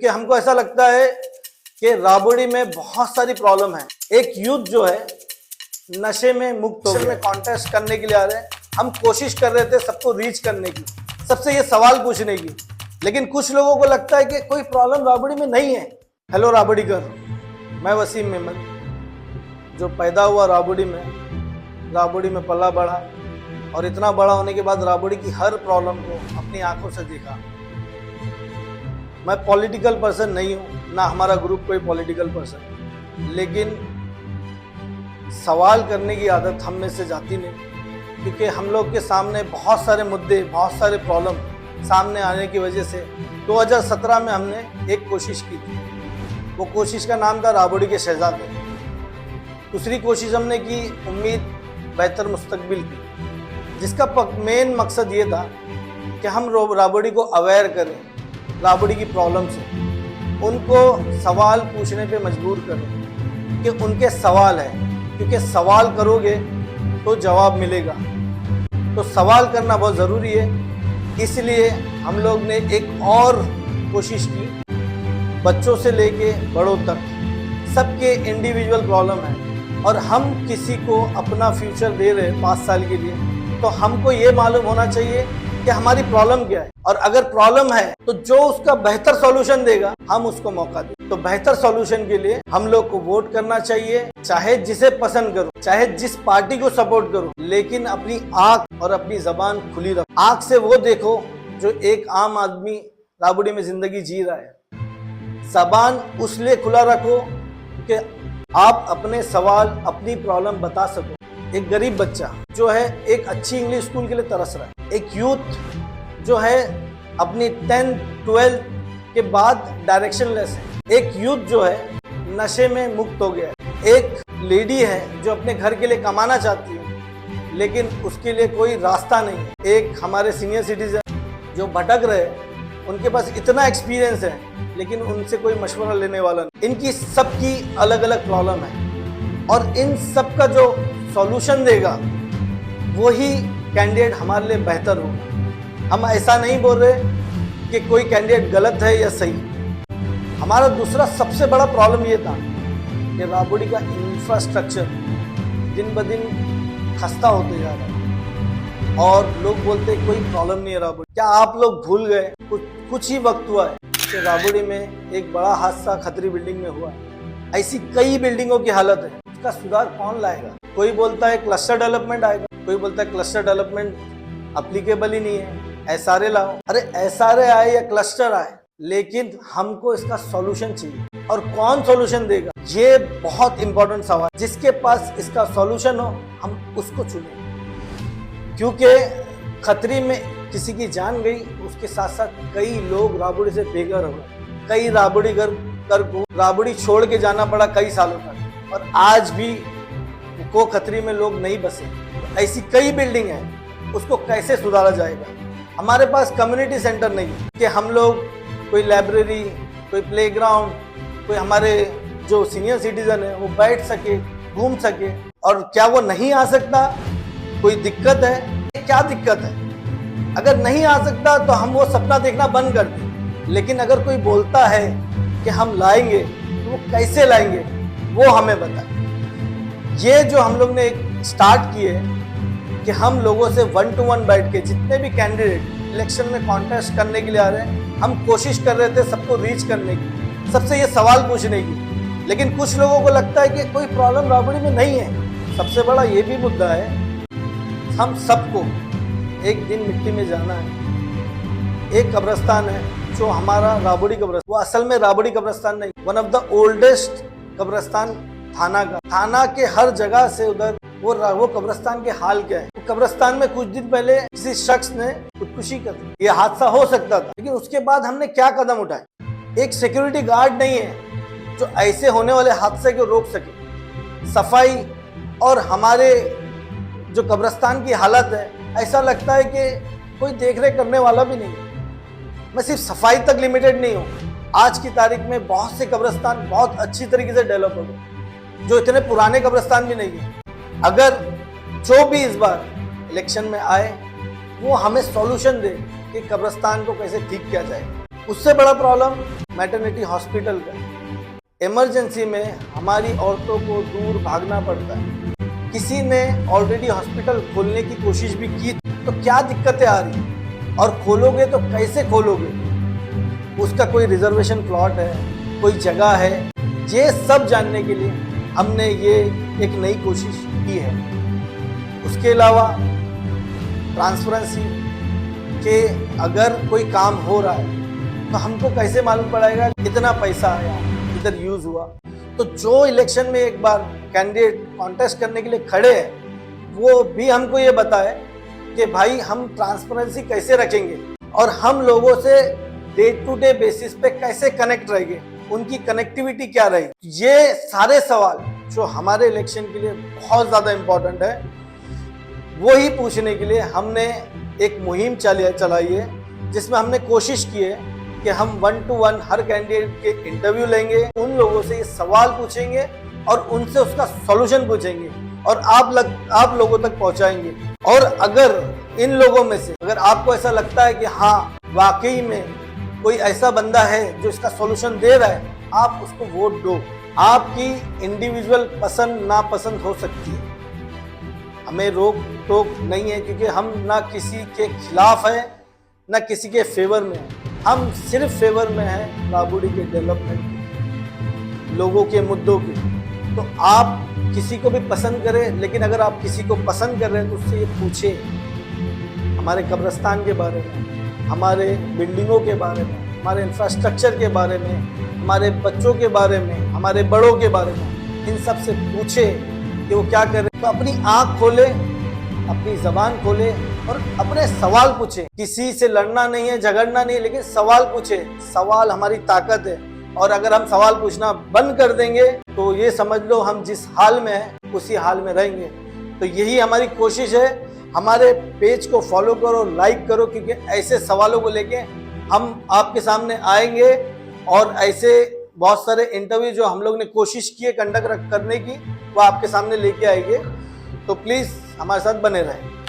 कि हमको ऐसा लगता है कि राबड़ी में बहुत सारी प्रॉब्लम है। एक यूथ जो है नशे में मुक्त हो गया, कॉन्टेस्ट करने के लिए आ रहे हैं। हम कोशिश कर रहे थे सबको रीच करने की, सबसे ये सवाल पूछने की, लेकिन कुछ लोगों को लगता है कि कोई प्रॉब्लम राबड़ी में नहीं है। हेलो राबड़ीकर, मैं वसीम मेमन, जो पैदा हुआ राबड़ी में पला बढ़ा और इतना बड़ा होने के बाद राबड़ी की हर प्रॉब्लम को अपनी आंखों से देखा। मैं पॉलिटिकल पर्सन नहीं हूँ, ना हमारा ग्रुप कोई पॉलिटिकल पर्सन, लेकिन सवाल करने की आदत हम में से जाती नहीं, क्योंकि हम लोग के सामने बहुत सारे मुद्दे, बहुत सारे प्रॉब्लम सामने आने की वजह से 2017 में हमने एक कोशिश की थी। वो कोशिश का नाम था राबड़ी के शहजादे। दूसरी कोशिश हमने की उम्मीद बेहतर मुस्तकबिल की, जिसका मेन मकसद ये था कि हम राबड़ी को अवेयर करें, राबड़ी की प्रॉब्लम से उनको सवाल पूछने पे मजबूर करें कि उनके सवाल है, क्योंकि सवाल करोगे तो जवाब मिलेगा। तो सवाल करना बहुत ज़रूरी है। इसलिए हम लोग ने एक और कोशिश की, बच्चों से लेके बड़ों तक सबके इंडिविजुअल प्रॉब्लम है और हम किसी को अपना फ्यूचर दे रहे हैं 5 साल के लिए, तो हमको ये मालूम होना चाहिए कि हमारी प्रॉब्लम क्या है, और अगर प्रॉब्लम है तो जो उसका बेहतर सॉल्यूशन देगा हम उसको मौका दें। तो बेहतर सॉल्यूशन के लिए हम लोग को वोट करना चाहिए, चाहे जिसे पसंद करो, चाहे जिस पार्टी को सपोर्ट करो, लेकिन अपनी आंख और अपनी जबान खुली रखो। आंख से वो देखो जो एक आम आदमी राबड़ी में जिंदगी जी रहा है। जबान उसलिए खुला रखो कि आप अपने सवाल, अपनी प्रॉब्लम बता सको। एक गरीब बच्चा जो है एक अच्छी इंग्लिश स्कूल के लिए तरस रहा है, एक यूथ जो है अपनी 10th 12th के बाद डायरेक्शनलेस है, एक यूथ जो है नशे में मुक्त हो गया है, एक लेडी है जो अपने घर के लिए कमाना चाहती है लेकिन उसके लिए कोई रास्ता नहीं है, एक हमारे सीनियर सिटीजन जो भटक रहे हैं, उनके पास इतना एक्सपीरियंस है लेकिन उनसे कोई मशवरा लेने वाला नहीं। इनकी सबकी अलग अलग प्रॉब्लम है और इन सब का जो सॉल्यूशन देगा वही कैंडिडेट हमारे लिए बेहतर होगा। हम ऐसा नहीं बोल रहे कि कोई कैंडिडेट गलत है या सही। हमारा दूसरा सबसे बड़ा प्रॉब्लम ये था कि राबड़ी का इंफ्रास्ट्रक्चर दिन ब दिन खस्ता होते जा रहा है और लोग बोलते हैं कोई प्रॉब्लम नहीं है राबड़ी। क्या आप लोग भूल गए कुछ ही वक्त हुआ है कि राबड़ी में एक बड़ा हादसा खतरी बिल्डिंग में हुआ। ऐसी कई बिल्डिंगों की हालत है, उसका सुधार कौन लाएगा? कोई बोलता है क्लस्टर डेवलपमेंट आएगा, कोई बोलता है क्लस्टर डेवलपमेंट अप्लीकेबल ही नहीं है, एसआरए लाओ। अरे एसआरए आए या क्लस्टर आए, लेकिन हमको इसका सॉल्यूशन चाहिए, और कौन सॉल्यूशन देगा ये बहुत इंपॉर्टेंट सवाल। जिसके पास इसका सॉल्यूशन हो हम उसको चुनें, क्योंकि खतरे में किसी की जान गई, उसके साथ साथ कई लोग राबड़ी से बेघर हो गए। कई राबड़ी घर को राबड़ी छोड़ के जाना पड़ा कई सालों तक, और आज भी को खतरी में लोग नहीं बसे। ऐसी कई बिल्डिंग है, उसको कैसे सुधारा जाएगा? हमारे पास कम्युनिटी सेंटर नहीं है कि हम लोग कोई लाइब्रेरी, कोई प्लेग्राउंड, कोई हमारे जो सीनियर सिटीजन है वो बैठ सके, घूम सके। और क्या वो नहीं आ सकता? कोई दिक्कत है? क्या दिक्कत है? अगर नहीं आ सकता तो हम वो सपना देखना बंद कर दें, लेकिन अगर कोई बोलता है कि हम लाएंगे तो वो कैसे लाएंगे वो हमें बताए। ये जो हम लोग ने एक स्टार्ट किए कि हम लोगों से 1 to 1 बैठ के, जितने भी कैंडिडेट इलेक्शन में कॉन्टेस्ट करने के लिए आ रहे हैं, हम कोशिश कर रहे थे सबको रीच करने की, सबसे ये सवाल पूछने की, लेकिन कुछ लोगों को लगता है कि कोई प्रॉब्लम राबड़ी में नहीं है। सबसे बड़ा ये भी मुद्दा है, हम सबको एक दिन मिट्टी में जाना है। एक कब्रिस्तान है जो हमारा राबड़ी कब्रिस्तान, वो असल में राबड़ी कब्रिस्तान नहीं, वन ऑफ द ओल्डेस्ट कब्रिस्तान थाना का। थाना के हर जगह से उधर वो कब्रिस्तान के हाल क्या है? वो कब्रिस्तान में कुछ दिन पहले किसी शख्स ने खुदकुशी कर दी। ये हादसा हो सकता था, लेकिन उसके बाद हमने क्या कदम उठाए? एक सिक्योरिटी गार्ड नहीं है जो ऐसे होने वाले हादसे को रोक सके। सफाई और हमारे जो कब्रिस्तान की हालत है, ऐसा लगता है कि कोई देख रेख करने वाला भी नहीं है। मैं सिर्फ सफाई तक लिमिटेड नहीं हूँ, आज की तारीख में बहुत से कब्रिस्तान बहुत अच्छी तरीके से डेवलप हो गए, जो इतने पुराने कब्रिस्तान भी नहीं है। अगर जो भी इस बार इलेक्शन में आए वो हमें सॉल्यूशन दे कि कब्रिस्तान को कैसे ठीक किया जाए। उससे बड़ा प्रॉब्लम मैटरनिटी हॉस्पिटल का। इमरजेंसी में हमारी औरतों को दूर भागना पड़ता है। किसी ने ऑलरेडी हॉस्पिटल खोलने की कोशिश भी की तो क्या दिक्कतें आ रही, और खोलोगे तो कैसे खोलोगे, उसका कोई रिजर्वेशन प्लॉट है, कोई जगह है, ये सब जानने के लिए हमने ये एक नई कोशिश की है। उसके अलावा ट्रांसपेरेंसी के अगर कोई काम हो रहा है तो हमको कैसे मालूम पड़ेगा कितना पैसा आया, इधर यूज हुआ। तो जो इलेक्शन में एक बार कैंडिडेट कॉन्टेस्ट करने के लिए खड़े हैं वो भी हमको ये बताए कि भाई हम ट्रांसपेरेंसी कैसे रखेंगे और हम लोगों से डे टू डे बेसिस पे कैसे कनेक्ट रहेंगे, उनकी कनेक्टिविटी क्या रहेगी। ये सारे सवाल जो हमारे इलेक्शन के लिए बहुत ज़्यादा इम्पोर्टेंट है, वो ही पूछने के लिए हमने एक मुहिम चलाई है, जिसमें हमने कोशिश की है कि हम 1 to 1 हर कैंडिडेट के इंटरव्यू लेंगे, उन लोगों से ये सवाल पूछेंगे और उनसे उसका सॉल्यूशन पूछेंगे और आप लोगों तक पहुंचाएंगे। और अगर इन लोगों में से अगर आपको ऐसा लगता है कि हाँ वाकई में कोई ऐसा बंदा है जो इसका सॉल्यूशन दे रहा है, आप उसको वोट दो। आपकी इंडिविजुअल पसंद नापसंद हो सकती है, हमें रोक टोक नहीं है, क्योंकि हम ना किसी के खिलाफ है ना किसी के फेवर में है। हम सिर्फ फेवर में हैं राबड़ी के डेवलपमेंट, लोगों के मुद्दों के। तो आप किसी को भी पसंद करें, लेकिन अगर आप किसी को पसंद कर रहे हैं तो उससे ये पूछे हमारे कब्रिस्तान के बारे में, हमारे बिल्डिंगों के बारे में, हमारे इंफ्रास्ट्रक्चर के बारे में, हमारे बच्चों के बारे में, हमारे बड़ों के बारे में। इन सब से पूछे कि वो क्या कर रहे हैं। तो अपनी आँख खोले, अपनी जबान खोले और अपने सवाल पूछे। किसी से लड़ना नहीं है, झगड़ना नहीं है, लेकिन सवाल पूछे। सवाल हमारी ताकत है, और अगर हम सवाल पूछना बंद कर देंगे तो ये समझ लो हम जिस हाल में हैं उसी हाल में रहेंगे। तो यही हमारी कोशिश है। हमारे पेज को फॉलो करो, लाइक करो, क्योंकि ऐसे सवालों को लेके हम आपके सामने आएंगे और ऐसे बहुत सारे इंटरव्यू जो हम लोग ने कोशिश की है कंडक्ट करने की, वो आपके सामने लेके आएंगे। तो प्लीज़ हमारे साथ बने रहें।